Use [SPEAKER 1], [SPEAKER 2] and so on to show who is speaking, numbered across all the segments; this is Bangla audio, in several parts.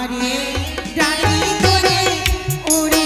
[SPEAKER 1] বারে ডাকি তোরে ওরে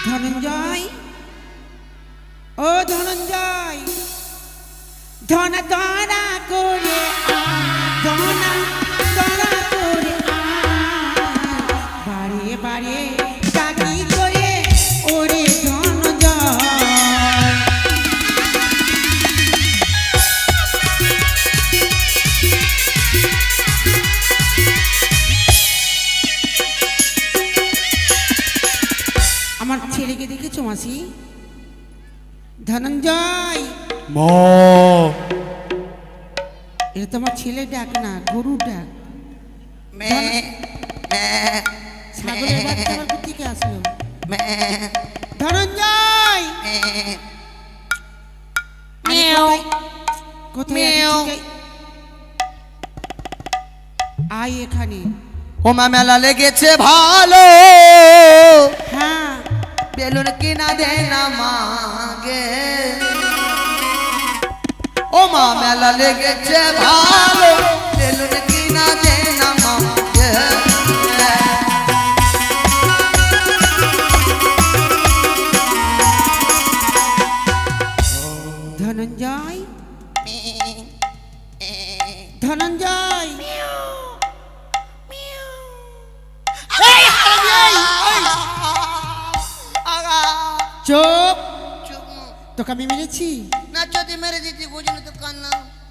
[SPEAKER 1] ধনঞ্জয়, ও ধনঞ্জয়, ধনা ধরা করে ধনা ধরা করে বারে বারে ডাকি করে ওরে ধনঞ্জয়। আমার ছেলেকে দেখেছো মাসি? ধনঞ্জয়, এটা তো আমার ছেলে ডাক না, গরু ডাক। ছাগলের বাচ্চা আবার কোথেকে আসলো? ধনঞ্জয়, কোথায় আয় এখানে।
[SPEAKER 2] ওমা মেলা লেগেছে ভালো,
[SPEAKER 1] হ্যাঁ
[SPEAKER 2] বেলুন কিনা দেয় না মাগে। ওমা মেলা লেগেছে ভালো, বেলুন কিনা দেয় না মাগে।
[SPEAKER 1] ধনঞ্জয়, ধনঞ্জয়, চুপ। তোকে আমি মেরেছি
[SPEAKER 2] না? যদি মেরে দিতি বুঝলি তো কান্না।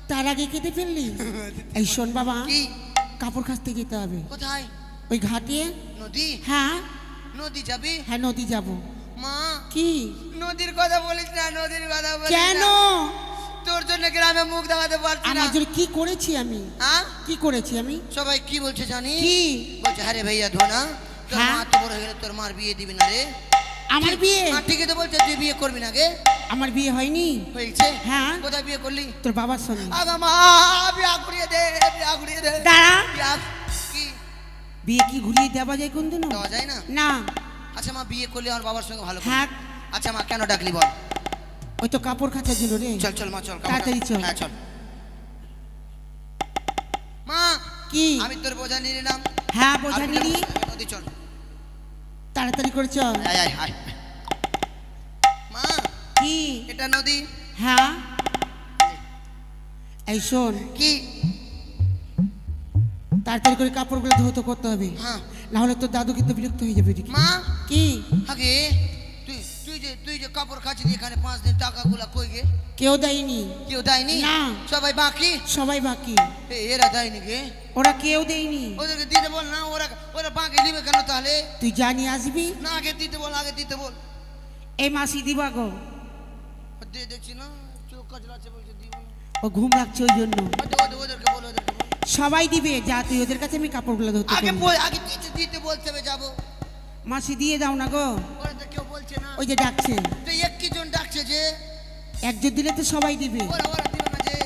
[SPEAKER 1] তার আগে কেটে ফেললি। এই শোন বাবা,
[SPEAKER 2] কি
[SPEAKER 1] কাপড় কাচতে যেতে হবে।
[SPEAKER 2] কোথায়?
[SPEAKER 1] ওই ঘাটে।
[SPEAKER 2] নদী?
[SPEAKER 1] হ্যাঁ
[SPEAKER 2] নদী যাবি?
[SPEAKER 1] হ্যাঁ নদী যাব।
[SPEAKER 2] মা,
[SPEAKER 1] কি
[SPEAKER 2] নদীর কথা বলিস না, নদীর কথা বলিস
[SPEAKER 1] কেন?
[SPEAKER 2] না। তোর জন্য গ্রামে মুখ দেখাতে পারছি না।
[SPEAKER 1] আমার জন্য কি করেছি আমি?
[SPEAKER 2] হ্যাঁ,
[SPEAKER 1] কি করেছি আমি?
[SPEAKER 2] সবাই কি বলছে জানি?
[SPEAKER 1] কি
[SPEAKER 2] বলছে? আরে ভাইয়া ধোনা, তোর
[SPEAKER 1] হ্যাঁ?
[SPEAKER 2] মা তো বড় হয়ে গেলে তোর মার বিয়ে দিবি না রে।
[SPEAKER 1] আমার বিয়ে?
[SPEAKER 2] মা ঠিকই তো বলছে, তুই বিয়ে করবি না গে।
[SPEAKER 1] আমার বিয়ে হয়নি।
[SPEAKER 2] হয়েছে?
[SPEAKER 1] হ্যাঁ।
[SPEAKER 2] কোথায় বিয়ে করলি?
[SPEAKER 1] তোর বাবার সঙ্গে।
[SPEAKER 2] আগা মা, বিয়া ঘুরিয়ে দে, বিয়া ঘুরিয়ে দে।
[SPEAKER 1] দাঁড়া।
[SPEAKER 2] বিয়া কি?
[SPEAKER 1] বিয়ে কি ঘুরিয়ে দেওয়া যায় কোনদিন?
[SPEAKER 2] দেওয়া যায় না?
[SPEAKER 1] না।
[SPEAKER 2] আচ্ছা মা, বিয়ে করলে আমার বাবার সঙ্গে ভালো করে।
[SPEAKER 1] হ্যাঁ।
[SPEAKER 2] আচ্ছা মা, কেন ডাকলি বল?
[SPEAKER 1] ওই তো কাপড় কাচার জন্য রে।
[SPEAKER 2] চল চল মা, চল
[SPEAKER 1] তাড়াতাড়ি চল।
[SPEAKER 2] হ্যাঁ চল মা।
[SPEAKER 1] কি?
[SPEAKER 2] আমি তোর বোঝা নিয়ে নিলাম।
[SPEAKER 1] হ্যাঁ বোঝা নিলি।
[SPEAKER 2] নদী চল,
[SPEAKER 1] তাড়াতাড়ি করে চল।
[SPEAKER 2] আয় আয় আয়। মা,
[SPEAKER 1] কি?
[SPEAKER 2] এটা নদী।
[SPEAKER 1] হ্যাঁ। এই শোন,
[SPEAKER 2] কি?
[SPEAKER 1] তাড়াতাড়ি করে কাপড়গুলো ধৌত করতে হবে।
[SPEAKER 2] হ্যাঁ।
[SPEAKER 1] না হলে তোর দাদু কিন্তু বিরক্ত হয়ে যাবে।
[SPEAKER 2] মা,
[SPEAKER 1] কি?
[SPEAKER 2] আগে তুই যে কাপড় কাচলি এখানে 5 দিন, টাকাগুলা কই গে?
[SPEAKER 1] কেউ দেয়নি।
[SPEAKER 2] কেউ দেয়নি?
[SPEAKER 1] না।
[SPEAKER 2] সবাই বাকি?
[SPEAKER 1] সবাই বাকি।
[SPEAKER 2] এরা দেয়নি গে?
[SPEAKER 1] ওরা কেউ দেয়নি।
[SPEAKER 2] ওদেরকে দিতে বল না, ওরা ওরা বাকি নিবে কেন তাহলে?
[SPEAKER 1] তুই জানি আসবি।
[SPEAKER 2] না, আগে দিতে বল, আগে দিতে বল।
[SPEAKER 1] এই মাসি দিবা গো।
[SPEAKER 2] দেখছি না চোখ কাজলাচ্ছে, বলছে দিব না।
[SPEAKER 1] ও ঘুম রাখছে ওই জন্য।
[SPEAKER 2] ওদেরকে বল, ওদেরকে বল।
[SPEAKER 1] সবাই দিবে। যা তুই ওদের কাছে, আমি কাপড়গুলো ধরতে
[SPEAKER 2] আগে
[SPEAKER 1] পারবো।
[SPEAKER 2] বল, আগে দিতে বলতে হবে, যাবো।
[SPEAKER 1] মাসি দিয়ে দাও না গো।
[SPEAKER 2] ওরা তো কেউ বলছে না।
[SPEAKER 1] ওই যে ডাকছে।
[SPEAKER 2] তো একই জন ডাকছে যে।
[SPEAKER 1] একজন দিলে তো সবাই দিবে।
[SPEAKER 2] ওরা দিবে না যে?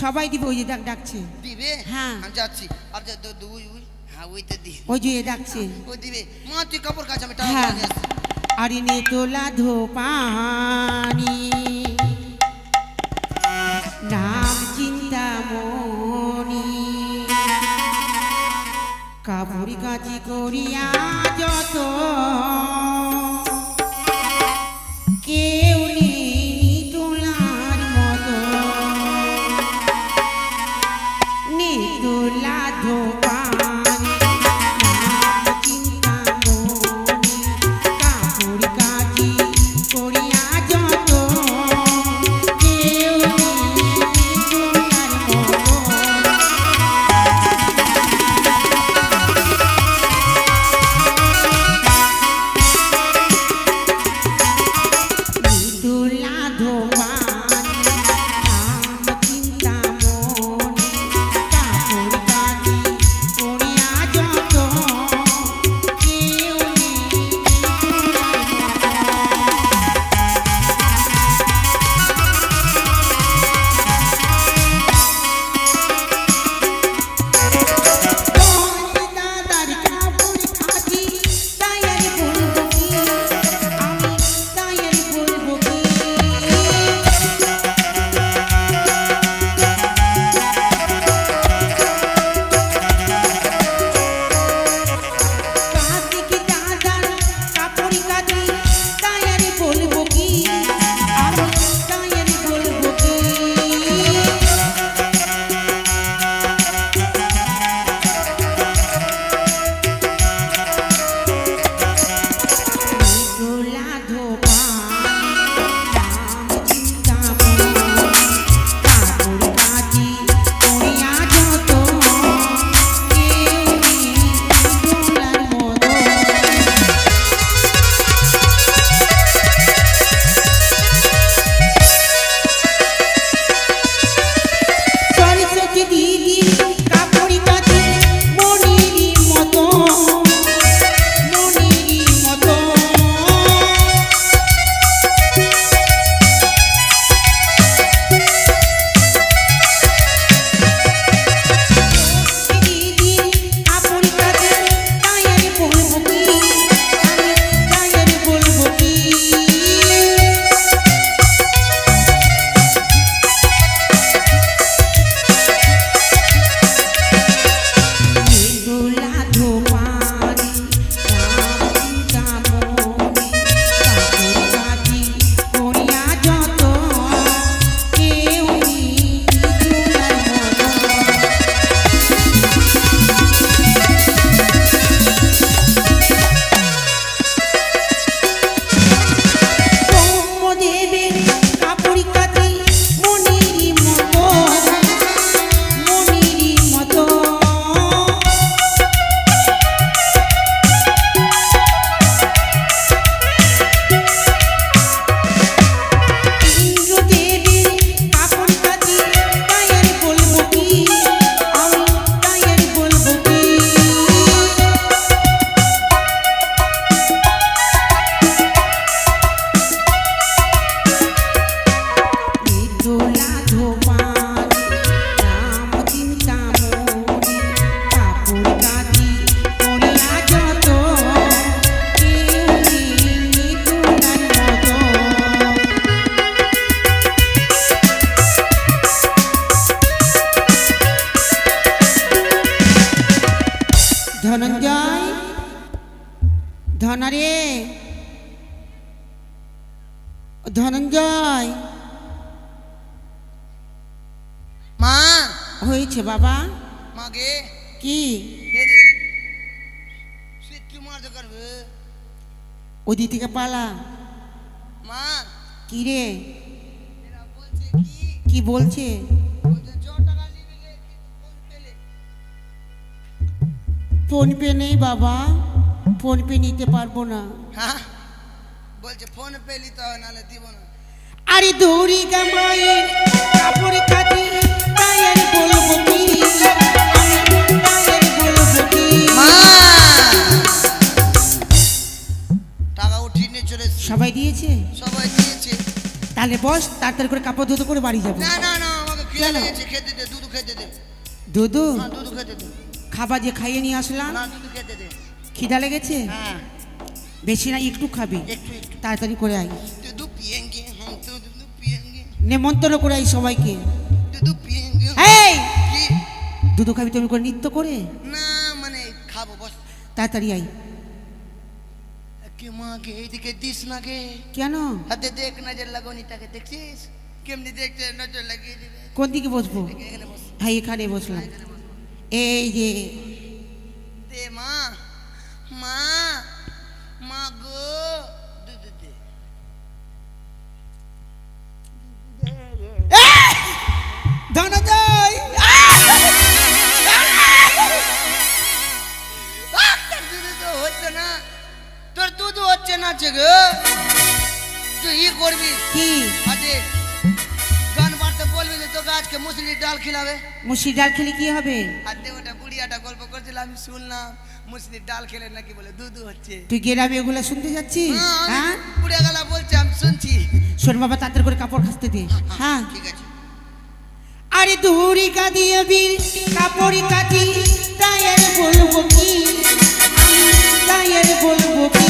[SPEAKER 1] সবাই দিবে। ওই যে ডাকছে।
[SPEAKER 2] দিবে?
[SPEAKER 1] হ্যাঁ।
[SPEAKER 2] আমি যাচ্ছি। আর হ্যাঁ, ওই তো দিবে।
[SPEAKER 1] ওই যে ডাকছে।
[SPEAKER 2] ওই দিবে। মা, তুই কাপড় কাচ, আমি টাকা
[SPEAKER 1] হ্যাঁ।
[SPEAKER 2] নিয়ে আসছি।
[SPEAKER 1] আরে নে তোলা ধো পানি, নাম চিন্তামণি, কাপড় কাচি করিয়া যত কেউ নেই তোলার মতো। নে তোলা ধো পানি, নাম চিন্তামণি, কাপড় কাচি করিয়া যত কেউ নেই তোলার মতো। তুলা ধোবানি, নাম চিন্তামণি, কাপড় ধনঞ্জয়, ধনারে, ধনঞ্জয়।
[SPEAKER 2] মা
[SPEAKER 1] হয়েছে বাবা?
[SPEAKER 2] মাগে
[SPEAKER 1] কি? ওদিক থেকে পালা।
[SPEAKER 2] মা
[SPEAKER 1] কি রে?
[SPEAKER 2] এরা বলছে
[SPEAKER 1] কি বলছে?
[SPEAKER 2] বলছে 100 টাকা নিবি লে, কিন্তু ফোন পেলে।
[SPEAKER 1] ফোন পে নেই বাবা, ফোন পে নিতে পারবো না।
[SPEAKER 2] হ্যাঁ বলছে ফোন পে নিতে হয়, নাহলে দিব না।
[SPEAKER 1] আরে দৌড়ি গামায়ের কাপড় কাটি, তাই আর বলবো কি, আমি তাই আর বলবো কি।
[SPEAKER 2] মা টাকা উঠিয়ে নিয়ে চলে এসেছি।
[SPEAKER 1] সবাই দিয়েছে?
[SPEAKER 2] সবাই দিয়েছে।
[SPEAKER 1] তাহলে বস, তাড়াতাড়ি করে কাপড় ধুতো করে বাড়ি যাবো।
[SPEAKER 2] না না না, আমাকে খিদে
[SPEAKER 1] কেন?
[SPEAKER 2] লেগেছে, খেতে দে, দুধ খেতে দে।
[SPEAKER 1] দুধু?
[SPEAKER 2] হ্যাঁ দুধ খেতে দে।
[SPEAKER 1] খাবার যে খাইয়ে নিয়ে আসলাম,
[SPEAKER 2] না দুধ খেতে দে।
[SPEAKER 1] খিদা লেগেছে?
[SPEAKER 2] হ্যাঁ
[SPEAKER 1] বেশি না, একটু খাবি।
[SPEAKER 2] একটু একটু।
[SPEAKER 1] তাড়াতাড়ি করে আই,
[SPEAKER 2] দুধ পিয়েঙ্গে, হ্যাঁ তো দুধ পিয়েঙ্গে,
[SPEAKER 1] নেমন্তন্ন করে আই সবাইকে।
[SPEAKER 2] দুধ পিয়েঙ্গে।
[SPEAKER 1] এই
[SPEAKER 2] কি?
[SPEAKER 1] দুধু খাবি তুমি করে নৃত্য করে?
[SPEAKER 2] না মানে খাবো, বস।
[SPEAKER 1] তাড়াতাড়ি আই।
[SPEAKER 2] কে মাকে এইদিকে দিস না গে।
[SPEAKER 1] কেন?
[SPEAKER 2] হাতে দেখ, নজর লাগানিটাকে দেখছিস কেমনি দেখছে, নজর লাগিয়ে দিবে।
[SPEAKER 1] কোন দিকে বসবো?
[SPEAKER 2] এখানে বস,
[SPEAKER 1] হ্যাঁ এখানে বসলাম। এই যে
[SPEAKER 2] দে মা, মা, মা গো, দুধ দে।
[SPEAKER 1] ধনঞ্জয়,
[SPEAKER 2] তোর দুধ তো হচ্ছে না, তোর দুধ হচ্ছে না গো। তুই ই করবি
[SPEAKER 1] কি?
[SPEAKER 2] আজকে গান বাড়তে বলবি যে তোকে আজকে মুসলির ডাল খিলাবে।
[SPEAKER 1] মুসির ডাল খেলে কি হবে?
[SPEAKER 2] আর ওটা বুড়িয়াটা গল্প করছিল, আমি শুনলাম মুসলির ডাল খেলে নাকি বলে দুধ হচ্ছে।
[SPEAKER 1] তুই গ্রামে এগুলো শুনতে যাচ্ছিস? হ্যাঁ
[SPEAKER 2] বুড়িয়া গেলা বলছে, আমি শুনছি।
[SPEAKER 1] শোন বাবা, তাড়াতাড়ি করে কাপড় খাসতে দে। হ্যাঁ
[SPEAKER 2] ঠিক আছে।
[SPEAKER 1] আরে দৌড়ি কাঁদিয়ে বীর কাপড় কাটি, তাই আর বলবো কি, আমি তাই আর বলবো কি।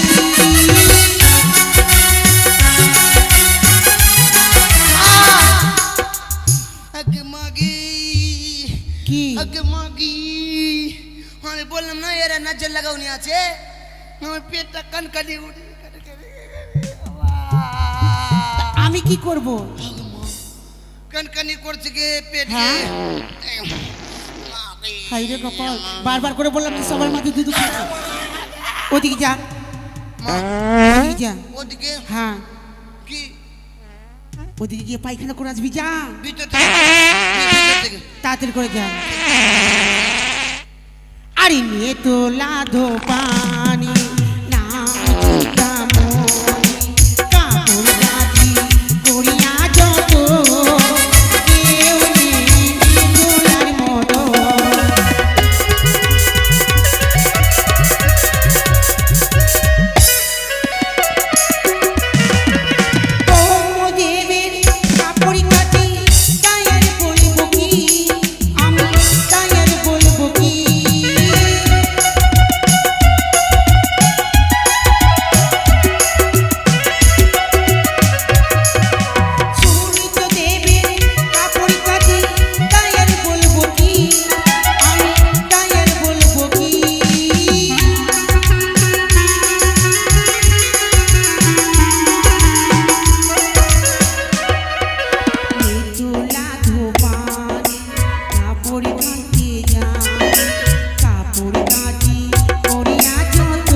[SPEAKER 2] আগে মাগি,
[SPEAKER 1] কি?
[SPEAKER 2] আগে মাগি, আমি বললাম না এরা নজর লাগাওনি আছে, আমার পেটটা কানকানি উঠে।
[SPEAKER 1] আমি কি করব?
[SPEAKER 2] কানকানি করছে গে পেট।
[SPEAKER 1] হ্যাঁ? হাই রে কপাল, বারবার করে বললাম তো সবার মাঝে দুধ খেয়েছে। ওদিকে যা, ওদিকে যা।
[SPEAKER 2] ওদিকে
[SPEAKER 1] হ্যাঁ
[SPEAKER 2] কি?
[SPEAKER 1] ওদিকে গিয়ে পায়খানা করে আসবি, যা
[SPEAKER 2] ভিতর থেকে, ভিতর থেকে।
[SPEAKER 1] তাড়াতাড়ি করে যা। আরে নিয়ে তো লাধো পানি, না চিন্তামণি, কাপড় কাচি করিয়া যত, কেউ নেই তোলার মতো। দেবের কাপড় কাটি, তাই আর বলবো কি, আমি তাই আর বলবো কি। সূর্য দেবের কাপড় কাটি, তাই আর বলবো কি, আমি তাই আর বলবো কি। তোলা ধোপানি, কাপড় কাটি যান, কাপড় কাটি করিয়া যত,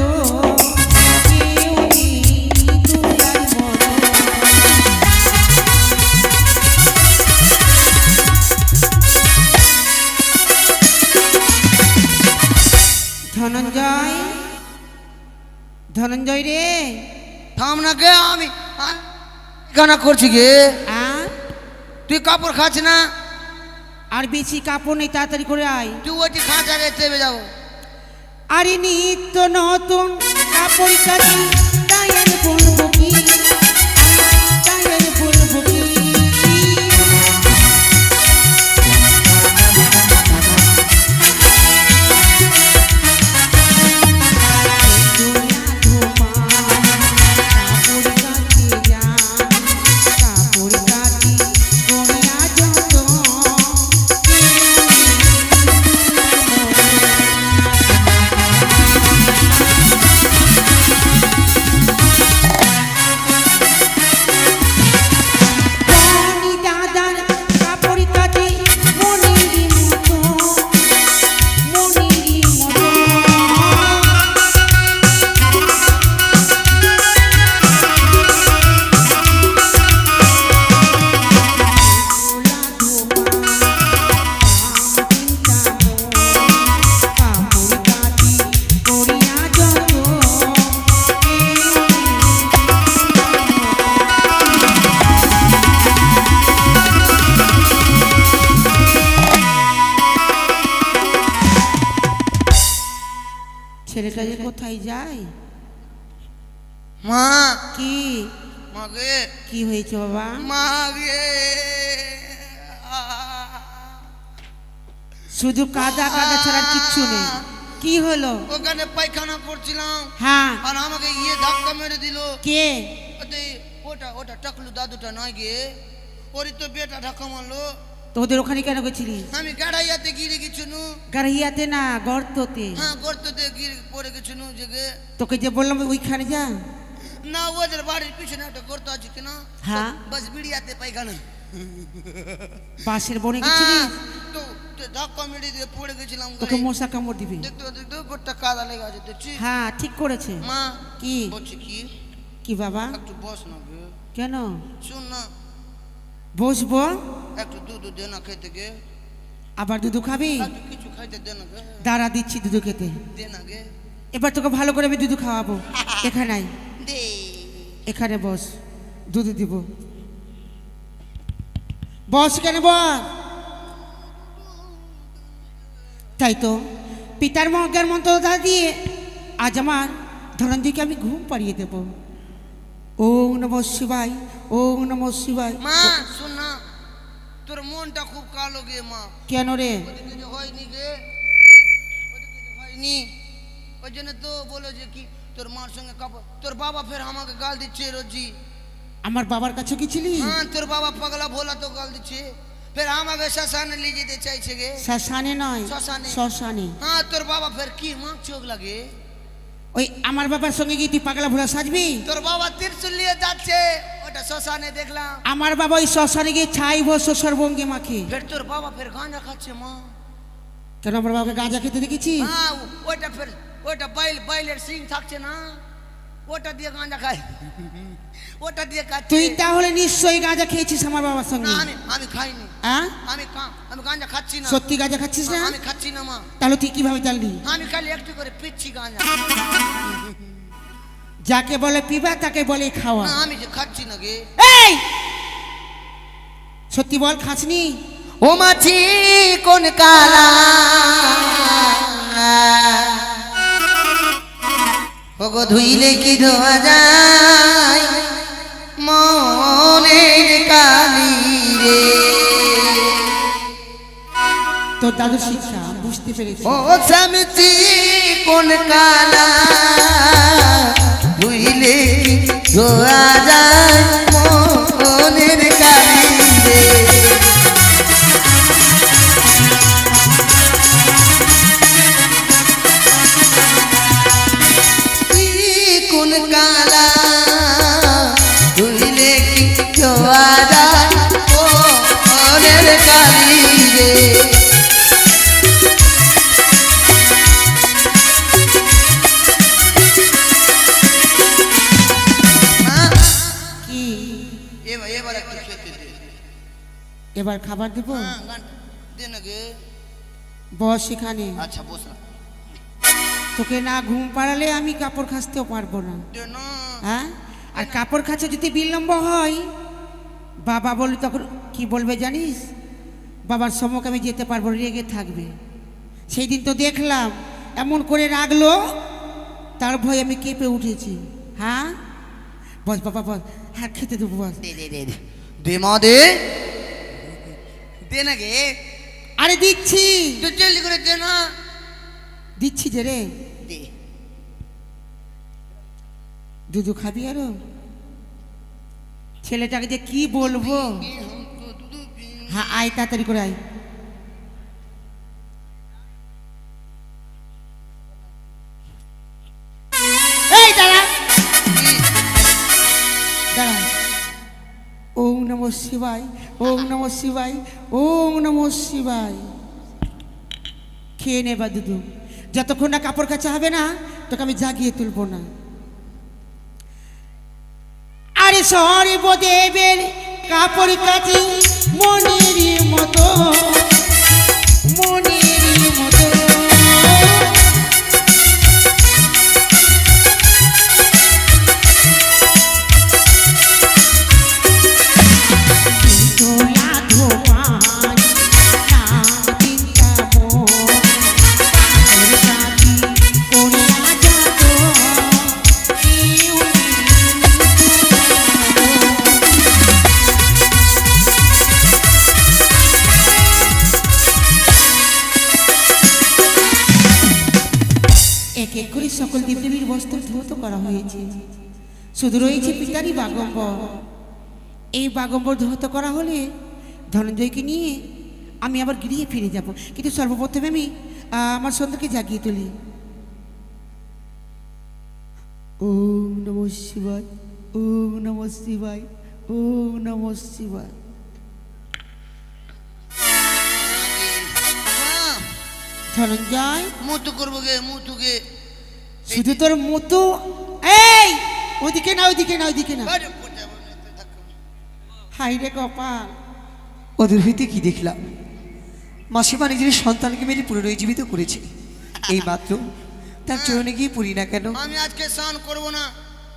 [SPEAKER 1] কেউ নেই তোলার মতো। ধনঞ্জয়, ধনঞ্জয় রে,
[SPEAKER 2] থাম না গে, আমি গানা করছি গে।
[SPEAKER 1] আর
[SPEAKER 2] তুই কাপড় খাচ্ছ না?
[SPEAKER 1] আর বেশি কাপড় নেই, তাড়াতাড়ি করে আয়।
[SPEAKER 2] তুই ওটি খাঁচ আগে চেপে যাবো।
[SPEAKER 1] আরে নিত্য নতুন কাপড় কাটি, তাই আর বলবো কি, তাই আর বলবো কি। তোলা ধোপানি, কাপড় কাটি যান, কাপড় কাটি করিয়া যত, কেউ নেই তোলার মতো। ছেলেটা যে কোথায় যায়?
[SPEAKER 2] মা
[SPEAKER 1] কি
[SPEAKER 2] মাগে
[SPEAKER 1] কি হয়েছে বাবা?
[SPEAKER 2] মাগে
[SPEAKER 1] শুধু কাদা কাদা ছাড়া কিচ্ছু নেই। কি হলো?
[SPEAKER 2] ওখানে পায়খানা করছিলাম
[SPEAKER 1] হ্যাঁ,
[SPEAKER 2] আর আমাকে ধাক্কা মেরে দিল।
[SPEAKER 1] কে?
[SPEAKER 2] ওটা ওটা টাকলু দাদুটা নয় গে, ওরই তো বেটা ধাক্কা মারলো।
[SPEAKER 1] তোদের ওখানে কেন গেছিলি?
[SPEAKER 2] আমি গাড়াইয়াতে গিরে গেছিনু।
[SPEAKER 1] গাড়িয়াতে না, গর্ততে।
[SPEAKER 2] হ্যাঁ গর্ততে গিরে পড়ে গেছিনু জেগে।
[SPEAKER 1] তোকে যে বললাম ওইখানে যা।
[SPEAKER 2] না ওদের বাড়ির পিছনে একটা গর্ত আছে কিনা,
[SPEAKER 1] হ্যাঁ
[SPEAKER 2] বাস বিড়িয়াতে পায়খানা।
[SPEAKER 1] পাশের বনে গেছিলি?
[SPEAKER 2] তো ধাক্কা মেরে দিয়ে পড়ে গেছিলাম।
[SPEAKER 1] তোকে মশা কামড় দিবি।
[SPEAKER 2] দেখতে দেখতে গোটা কাদা লেগে আছে দেখছি।
[SPEAKER 1] হ্যাঁ ঠিক করেছে।
[SPEAKER 2] মা
[SPEAKER 1] কি
[SPEAKER 2] বলছি কি
[SPEAKER 1] কি বাবা?
[SPEAKER 2] একটু বস না গে।
[SPEAKER 1] কেন
[SPEAKER 2] শুন না,
[SPEAKER 1] বসবো?
[SPEAKER 2] একটু দুধ দে না খেতে গে।
[SPEAKER 1] আবার দুধু খাবি?
[SPEAKER 2] একটু কিছু খাইতে দে না গে।
[SPEAKER 1] দাঁড়া দিচ্ছি দুধু খেতে।
[SPEAKER 2] দে না গে।
[SPEAKER 1] এবার তোকে ভালো করে আমি দুধু খাওয়াবো। এখানে আয়,
[SPEAKER 2] দে।
[SPEAKER 1] এখানে বস, দুধ দিব। বস কেন বস। তাই তো পিতার মজ্ঞার মন্ত্র দিয়ে আজ আমার ধনঞ্জয়কে আমি ঘুম পাড়িয়ে দেব। ওম নমঃ শিবায়, ওম নমঃ শিবায়।
[SPEAKER 2] মা শুন না, তোর মনটা খুব কালো গে মা।
[SPEAKER 1] কেন রে?
[SPEAKER 2] ওদিকে যে হয়নি গে, ওদিকে যে হয়নি, ওই জন্য তো বলো যে কি তোর মার সঙ্গে কাপড়। তোর বাবা ফের আমাকে গাল দিচ্ছে রোজি।
[SPEAKER 1] আমার বাবার কাছে গেছিলি?
[SPEAKER 2] হ্যাঁ তোর বাবা পাগলা ভোলা তো গাল দিচ্ছে, ফের আমাকে শ্মশানে নিয়ে যেতে চাইছে গে।
[SPEAKER 1] শ্মশানে নয়,
[SPEAKER 2] শ্মশানে।
[SPEAKER 1] শ্মশানে।
[SPEAKER 2] হ্যাঁ তোর বাবা ফের কি মা চোখ লাগে।
[SPEAKER 1] ওই আমার বাবার সঙ্গে গিয়ে তুই পাগলা ভোলা সাজবি?
[SPEAKER 2] তোর বাবা ত্রিশূল নিয়ে যাচ্ছে, ওটা শ্মশানে দেখলাম।
[SPEAKER 1] আমার বাবা ওই শ্মশানে গিয়ে ছাইব শ্বশুর বঙ্গে মাখে।
[SPEAKER 2] ফের তোর বাবা ফের গাঁজা খাচ্ছে মা।
[SPEAKER 1] কেন আমার বাবাকে গাঁজা খেতে দেখেছি?
[SPEAKER 2] হ্যাঁ ওইটা ফের ওইটা বাইলের সিং থাকছে না, ওটা দিয়ে গাঁজা খায়, ওটা দিয়ে খাচ্ছে।
[SPEAKER 1] তুই তাহলে নিশ্চয়ই গাঁজা খেয়েছিস আমার বাবার
[SPEAKER 2] না
[SPEAKER 1] সঙ্গে।
[SPEAKER 2] আমি খাইনি।
[SPEAKER 1] হ্যাঁ
[SPEAKER 2] আমি গাঁজা খাচ্ছি না।
[SPEAKER 1] সত্যি গাঁজা খাচ্ছিস না?
[SPEAKER 2] আমি খাচ্ছি না মা।
[SPEAKER 1] তাহলে তুই কিভাবে জানলি?
[SPEAKER 2] আমি খালি একটু করে পিচ্ছি গাঁজা।
[SPEAKER 1] যাকে বলে পিবা তাকে বলে খাওয়া।
[SPEAKER 2] না আমি যে খাচ্ছি না গে।
[SPEAKER 1] এই সত্যি বল, খাসনি?
[SPEAKER 2] ও মাছি কোন কালা, ওগো ধুইলে কি ধোয়া যায় মনের কালি রে।
[SPEAKER 1] তোর দাদু শিক্ষা বুঝতে পেরেছি।
[SPEAKER 2] ও সামচি কোন কালা, ধুইলে কি ধোয়া যায় মনের কালি রে। কোন কালা, ধুইলে কি ধোয়া যায় মনের কালি রে।
[SPEAKER 1] কি
[SPEAKER 2] এবার একটু খেতে দে।
[SPEAKER 1] এবার খাবার দিব?
[SPEAKER 2] হ্যাঁ গানটা দে না গে।
[SPEAKER 1] বস এখানে।
[SPEAKER 2] আচ্ছা বসলাম।
[SPEAKER 1] তোকে না ঘুম পাড়ালে আমি কাপড় খাসতেও পারবো না।
[SPEAKER 2] দে না।
[SPEAKER 1] হ্যাঁ, আর কাপড় খাচ্ছে যদি বিলম্ব হয় বাবা বলে তখন কি বলবে জানিস? বাবার সম্মুখে আমি যেতে পারবো, রেগে থাকবে। সেই দিন তো দেখলাম এমন করে রাখলো, তার ভয় আমি কেঁপে উঠেছি। হ্যাঁ বস বাবা বস, হ্যাঁ খেতে দেবো বস।
[SPEAKER 2] দে দে দে দে দে মা দে, দে না গে।
[SPEAKER 1] আরে দিচ্ছি
[SPEAKER 2] তুই জলদি করে দে না।
[SPEAKER 1] দিচ্ছি যে রে।
[SPEAKER 2] দে।
[SPEAKER 1] দুধু খাবি আরো? ছেলেটাকে যে কি বলবো। হ্যাঁ আয় তাড়াতাড়ি করে আয়। এই দাঁড়া দাঁড়া। ওম নমঃ শিবায়, ওম নমঃ শিবায়, ওম নমঃ শিবায়। খেয়ে নেবা দুধু, যতক্ষণ না কাপড় কাচা হবে না তোকে আমি জাগিয়ে তুলবো না। আরে সর্বদেবের কাপড় কাচি মনের মতো, মনের মতো। তোলা ধোপাই নাম চিন্তা মন, কাপড় কাচি করে এক এক করে সকল দেবদেবীর বস্ত্র ধৌত করা হয়েছে, শুধু রয়েছে পিতারই বাগম্বর। এই বাগম্বর ধৌত করা হলে ধনঞ্জয়কে নিয়ে আমি আবার গৃহে ফিরে যাব, কিন্তু সর্বপ্রথমে আমি আমার সন্তানকে জাগিয়ে তুলি। ওম নমঃ শিবায়, ওম নমঃ শিবায়, ওম নমঃ শিবায়। ধনঞ্জয়,
[SPEAKER 2] মুতু করবো গে, মুতুকে
[SPEAKER 1] শুধু তোর মতো। এই ওদিকে না, ওইদিকে না, ওইদিকে না। হাই রে কপাল,
[SPEAKER 3] ওদের হইতে কি দেখলাম? মাসিমা নিজের সন্তানকে মেরে পুনরুজ্জীবিত করেছে। এই মাত্র তার চরণে গিয়ে পড়ি না কেন?
[SPEAKER 2] আমি আজকে স্নান করবো না।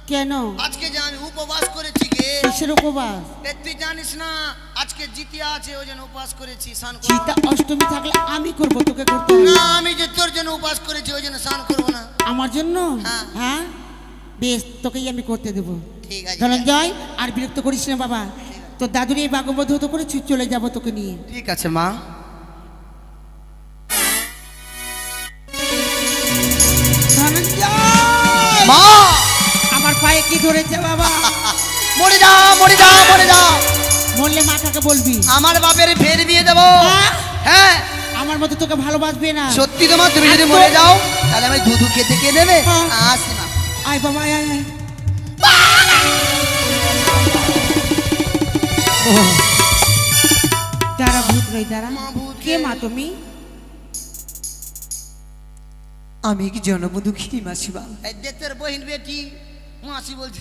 [SPEAKER 1] কেন?
[SPEAKER 2] আজকে যে আমি উপবাস করেছি গে।
[SPEAKER 1] কিসের উপবাস?
[SPEAKER 2] তুই জানিস না আজকে জিতিয়া আছে, ওই জন্য উপবাস করেছি, স্নান করবো
[SPEAKER 1] চিতা অষ্টমী থাকলে আমি করব, তোকে করতে হবে
[SPEAKER 2] না।
[SPEAKER 1] না।
[SPEAKER 2] আমি যে তোর জন্য উপবাস করেছি, ওই জন্য স্নান করবো না।
[SPEAKER 1] আমার জন্য?
[SPEAKER 2] হ্যাঁ।
[SPEAKER 1] হ্যাঁ বেশ, তোকেই আমি করতে দেবো।
[SPEAKER 2] ঠিক আছে,
[SPEAKER 1] ধনঞ্জয়, আর বিরক্ত করিস না বাবা। তোর দাদুর এই বাগম্বর ধৌত করে চলে যাব তোকে নিয়ে।
[SPEAKER 2] ঠিক আছে মা।
[SPEAKER 1] ধনঞ্জয়,
[SPEAKER 2] মা
[SPEAKER 1] আমার পায়ে কি ধরেছে বাবা?
[SPEAKER 2] মরে যা, মরে যা, মরে যা।
[SPEAKER 1] মরলে মা কাকে বলবি?
[SPEAKER 2] আমার বাপের ফের বিয়ে দেবো।
[SPEAKER 1] হ্যাঁ?
[SPEAKER 2] হ্যাঁ
[SPEAKER 1] আমার মতো তোকে ভালোবাসবে না।
[SPEAKER 2] সত্যি তোমা, তুমি যদি
[SPEAKER 1] আর তো-
[SPEAKER 2] মরে যাও তাহলে আমি দুধু খেতে কে দেবে?
[SPEAKER 1] হ্যাঁ।
[SPEAKER 2] আসি মা।
[SPEAKER 1] আয় বাবা, আয় আয়, আয়। দাঁড়া, ভূত নই, দাঁড়া।
[SPEAKER 2] মা, ভূত
[SPEAKER 1] কে
[SPEAKER 2] রে।
[SPEAKER 1] মা তুমি?
[SPEAKER 3] আমি কি জন্ম দুঃখিনী মাসিমা?
[SPEAKER 2] এই যে তোর বহিন বেটি মাসি বলছি।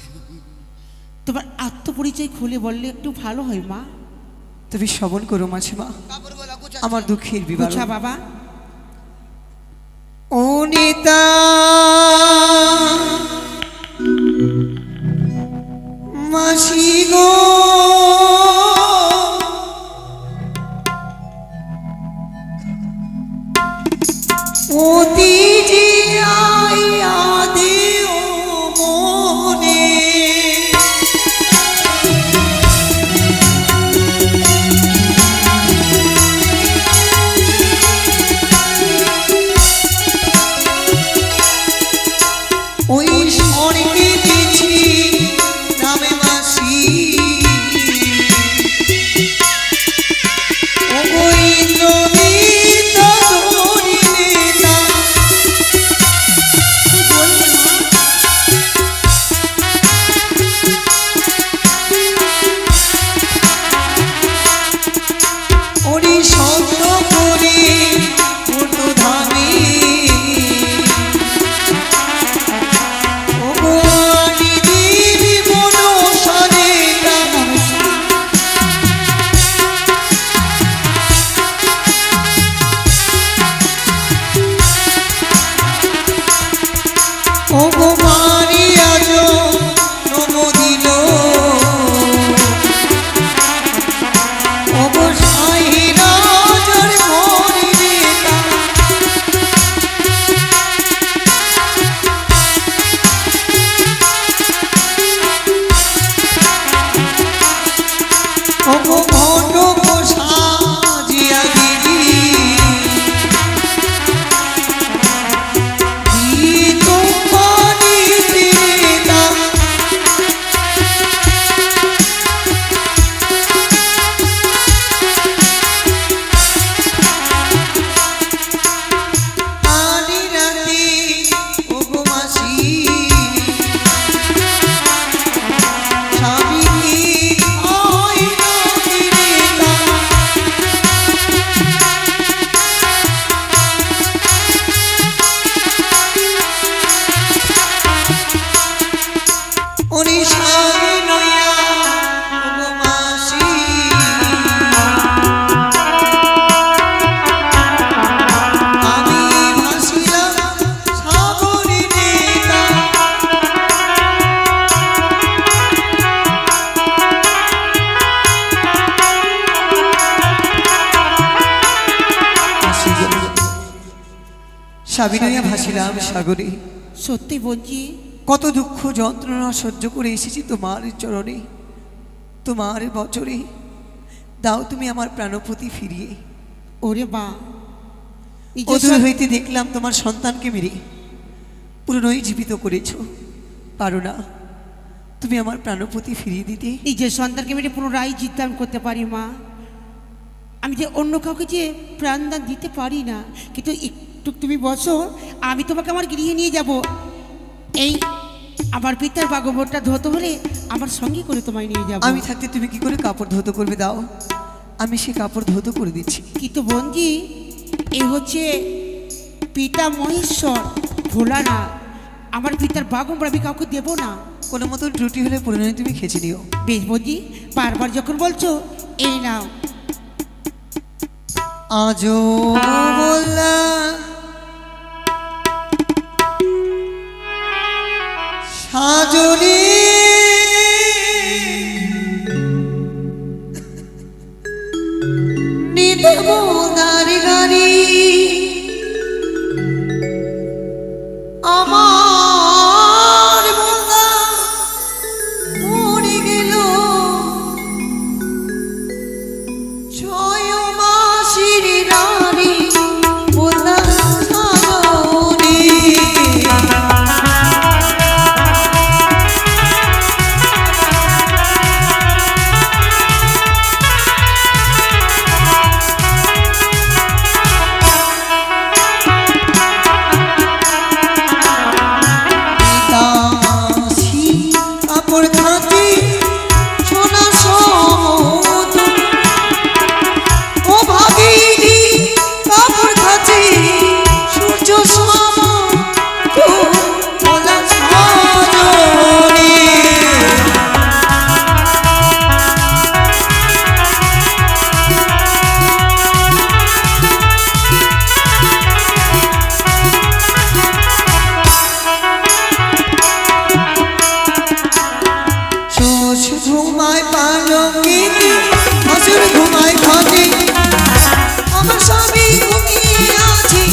[SPEAKER 1] তোমার আত্মপরিচয় খুলে বললে একটু ভালো হয় মা।
[SPEAKER 3] তুমি শ্রবণ করো মাসিমা,
[SPEAKER 2] কাপড় গলা গুছা।
[SPEAKER 3] আমার দুঃখের
[SPEAKER 1] বুঝা
[SPEAKER 3] বিবরণ।
[SPEAKER 1] বাবা।
[SPEAKER 3] ও নেতা মাসি গো, অতি যে আইয়া দেও মনে, ওই স্বর্গে দিছি নামে মাসি, ও ইন্দ্রনীত ধরিলে না। ওরে শব্দ করে ওঠো ধামে, ও গোয়ালি দেবী মনসারে প্রাণ। ও গো মারিয়া যো নম দিল, ও গো সাহিরা জর মরিলে তা। ও গো ঘট গো সাজিয়া দিদি, গীত পানিতে তা। আনি রাতে ও গো মাসি, স্বামীকে আইনা দিলে তা। ওরে স্বামী লইয়া ও গো মাসি, আমি ভাসিলাম সাগরে নেতা। স্বামী লইয়া ভাসিলাম সাগরে,
[SPEAKER 1] সত্যি বলছি?
[SPEAKER 3] কত দুঃখ যন্ত্রণা সহ্য করে এসেছি তোমার চরণে, তোমার বচরে। দাও তুমি আমার প্রাণপতি ফিরিয়ে।
[SPEAKER 1] ওরে বা,
[SPEAKER 3] অদূর হইতে দেখলাম তোমার সন্তানকে মেরে পুনরায় জীবিত করেছ, পারো না তুমি আমার প্রাণপতি ফিরিয়ে দিতে?
[SPEAKER 1] নিজের সন্তানকে মেরে পুনরায় জিজ্ঞান করতে পারি মা, আমি যে অন্য কাউকে যে প্রাণদান দিতে পারি না, কিন্তু একটু তুমি বসো, আমি তোমাকে আমার গৃহে নিয়ে যাব। এই আমার পিতার বাগবরটা ধৌত হলে আমার সঙ্গে করে তোমায় নিয়ে যাব।
[SPEAKER 3] আমি থাকতে তুমি কি করে কাপড় ধৌত করবে? দাও, আমি সে কাপড় ধৌত করে দিচ্ছি।
[SPEAKER 1] কিন্তু বোনজি, এ হচ্ছে পিতা মহেশ্বর, ভোলা না। আমার পিতার বাগম্বর আমি কাউকে দেবো না।
[SPEAKER 3] কোনো মতন ত্রুটি হলে পুনরায় তুমি খেঁচে নিও।
[SPEAKER 1] বেশ বোনজি, বারবার যখন বলছো, এই নাও।
[SPEAKER 3] আজও বললা সাজনি নিদেব গাড়ি গাড়ি আমার বললা মরে গেল ছয় মাসের রানী বললা সাজনি। ঘুমায় পালঙ্কিতে হজুর ঘুমায় ঘটে, আমার স্বামী ঘুমিয়ে আছে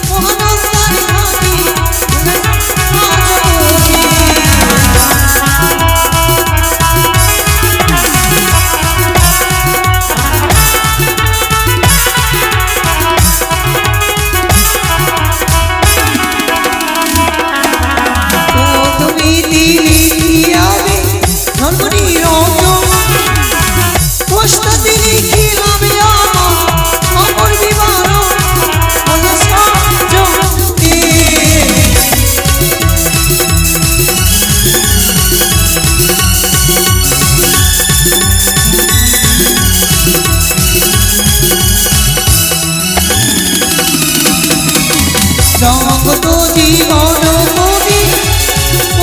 [SPEAKER 3] মহানন্দার ঘটে। তুমি দিলি আমি ধর্মনি পোস্তাতে লিখিলাম আমার বিবাহ জগত জীবন কবি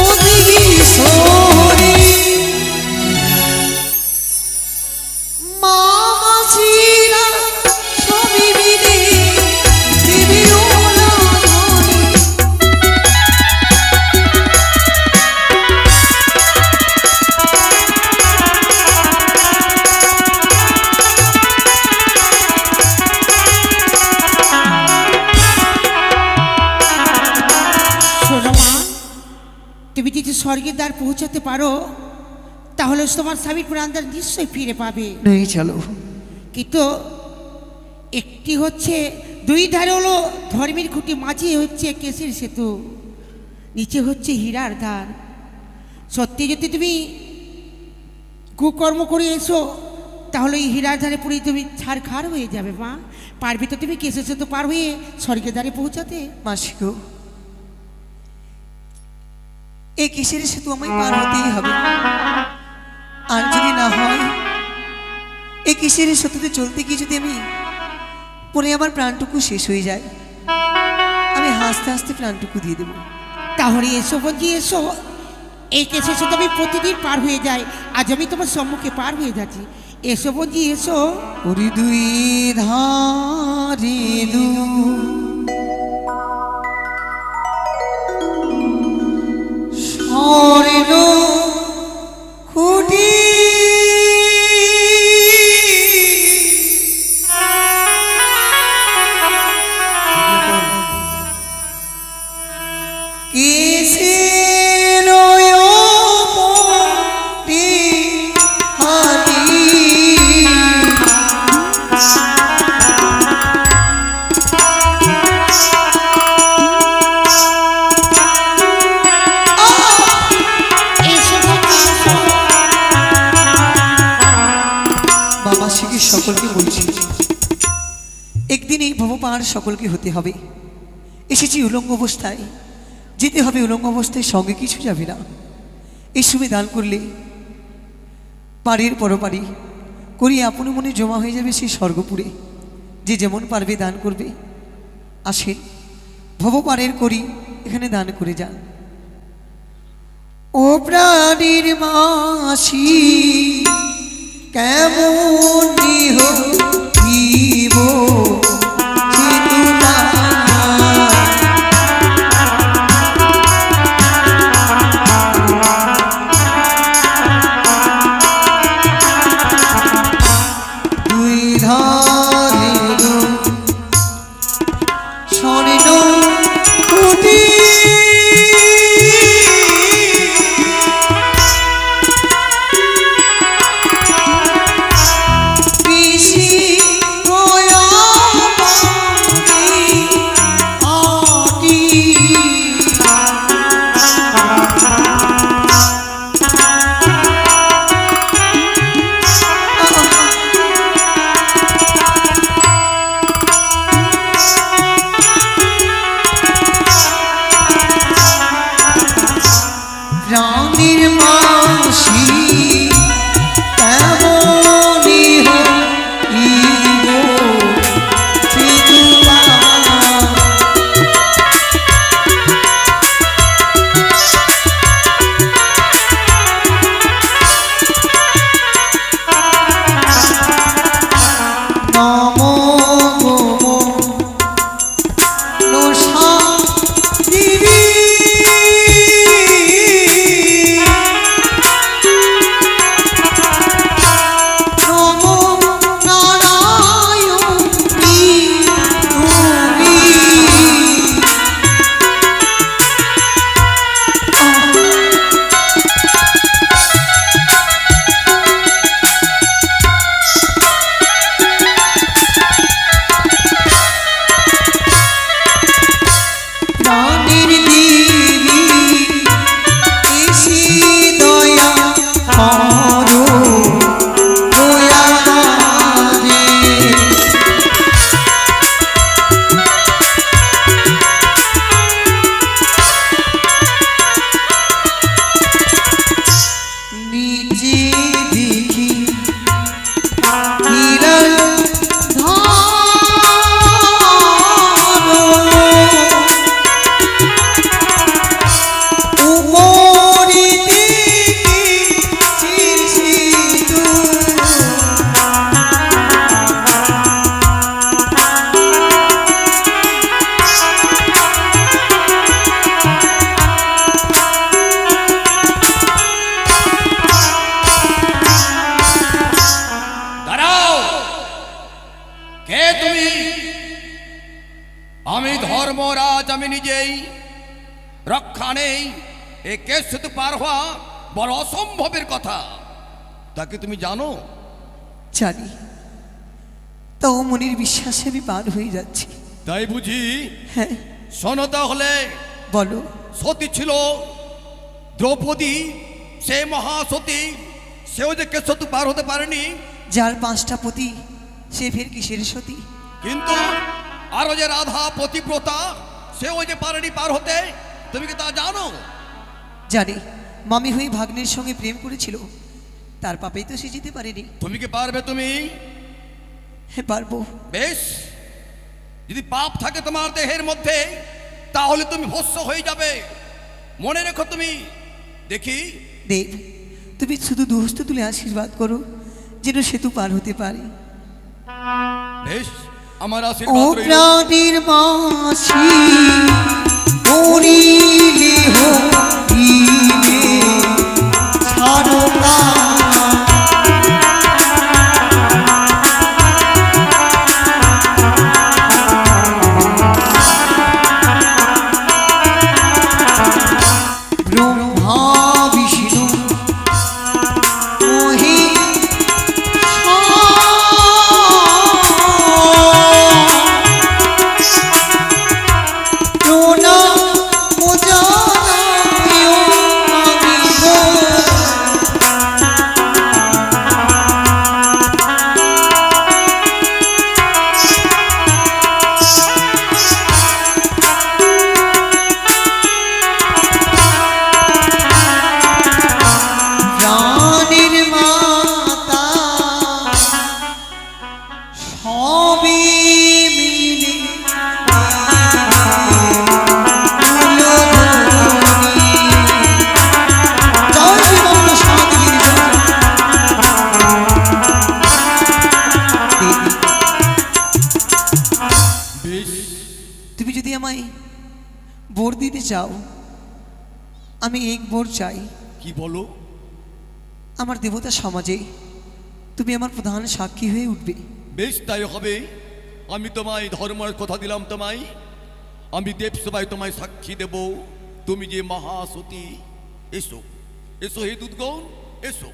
[SPEAKER 3] অধিবি সোহরি মামাছিরা সবই মিলে দেবী ওলা ধরি।
[SPEAKER 1] শোনো মা, তুমি যদি স্বর্গের দ্বার পৌঁছাতে পারো, তাহলে তোমার স্বামীর প্রাণদান নিশ্চয়ই ফিরে পাবে।
[SPEAKER 3] নেই চলো।
[SPEAKER 1] কিন্তু একটি হচ্ছে, দুই ধারে হলো ধর্মের খুঁটি, মাঝে হচ্ছে কেশের সেতু, নিচে হচ্ছে হীরার দ্বার। সত্যি যদি তুমি কুকর্ম করে এসো, তাহলে এই হীরার ধারে পড়ে তুমি ছাড়খাড় হয়ে যাবে মা। পারবে তো তুমি কেশের সেতু পার হয়ে স্বর্গের দ্বারে পৌঁছাতে?
[SPEAKER 3] মাসি গো, এই কিসের সেতু আমায় পার হতেই হবে। আর যদি না হয়, এই কিসের সেতুতে চলতে গিয়ে যদি আমি পরে আমার প্রাণটুকু শেষ হয়ে যায়, আমি হাসতে হাসতে প্রাণটুকু দিয়ে দেবো।
[SPEAKER 1] তাহলে এসো বন্ধু, এসো। এই কেসে সেতু আমি প্রতিদিন পার হয়ে যাই, আজ আমি তোমার সম্মুখে পার হয়ে যাচ্ছি। এসো বন্ধু, এসো।
[SPEAKER 3] ওরে দুই ধারে দু স্বর্ণ খুঁটি কিসের ওপরে হাতি সকলকে হতে হবে। এসেছি উলঙ্গ অবস্থায়, যেতে হবে উলঙ্গ অবস্থায়, সঙ্গে কিছু যাবে না। এই সময় দান করলে পাড়ের পরপারি করি আপন মনে জমা হয়ে যাবে সেই স্বর্গপুরে। যে যেমন পারবে দান করবে। আসেন, ভবপাড়ের করি এখানে দান করে যান। ও প্রাণীর মাসি কেমন নিহ জীব চেতনা, দুই ধারে স্বর্ণ কুটি রানীর মাসি কেমনি হইব চেতনা, নমো নশা দেবী প্রাণীর দেবী এসে দয়া করো দয়া রে, নিচে দেখি হিরণ
[SPEAKER 4] কে তুমি? আমি ধর্মরাজ, আমি নিজেই। রক্ষা নেই, এ কেস সেতু পার হওয়া বড় অসম্ভবের কথা। তাকে তুমি জানো?
[SPEAKER 3] জানি, তাও মনের বিশ্বাসে আমি পার হয়ে যাচ্ছি।
[SPEAKER 4] তাই বুঝি?
[SPEAKER 3] হ্যাঁ।
[SPEAKER 4] শোনো তাহলে।
[SPEAKER 3] বলো।
[SPEAKER 4] সতী ছিল দ্রৌপদী, সে মহাসতী, সেও যে কেস সেতু পার হতে পারেনি।
[SPEAKER 3] যার 5টা পতি সে ফের কিসের সতী?
[SPEAKER 4] কিন্তু আরো যে রাধা পতিব্রতা, সেও যে পারেনি পার হতে। তুমি কি তা জানো?
[SPEAKER 3] জানি, মামি হয়ে ভাগ্নের সঙ্গে প্রেম করেছিল, তার পাপেই তো সে যেতে পারেনি।
[SPEAKER 4] তুমি কি পারবে? তুমি?
[SPEAKER 3] হ্যাঁ, পারবো।
[SPEAKER 4] বেশ, যদি পাপ থাকে তোমার দেহের মধ্যে, তাহলে তুমি ভস্ম হয়ে যাবে। মনে রেখো তুমি। দেখি।
[SPEAKER 3] দেব, তুমি শুধু দুহস্ত তুলে আশীর্বাদ করো যেন সেতু পার হতে পারে।
[SPEAKER 4] বেশ, আমার
[SPEAKER 3] ও
[SPEAKER 4] আশীর্বাদ রইল।
[SPEAKER 3] প্রাণীর মাসি করিলে হইবে ছাড়না, ব্রহ্মা বিষ্ণু মহেশ তুমি যদি আমায় বর দিতে চাও, আমি এক বর চাই।
[SPEAKER 4] কি বলো?
[SPEAKER 3] আমার দেবতা সমাজে তুমি আমার প্রধান সাক্ষী হয়ে উঠবে।
[SPEAKER 4] বেশ, তাই হবে। আমি তোমায় ধর্মের কথা দিলাম তোমায়, আমি দেবসভায় তোমায় সাক্ষী দেব তুমি যে মহাসতী। এসো এসো হে দুধগণ, এসো।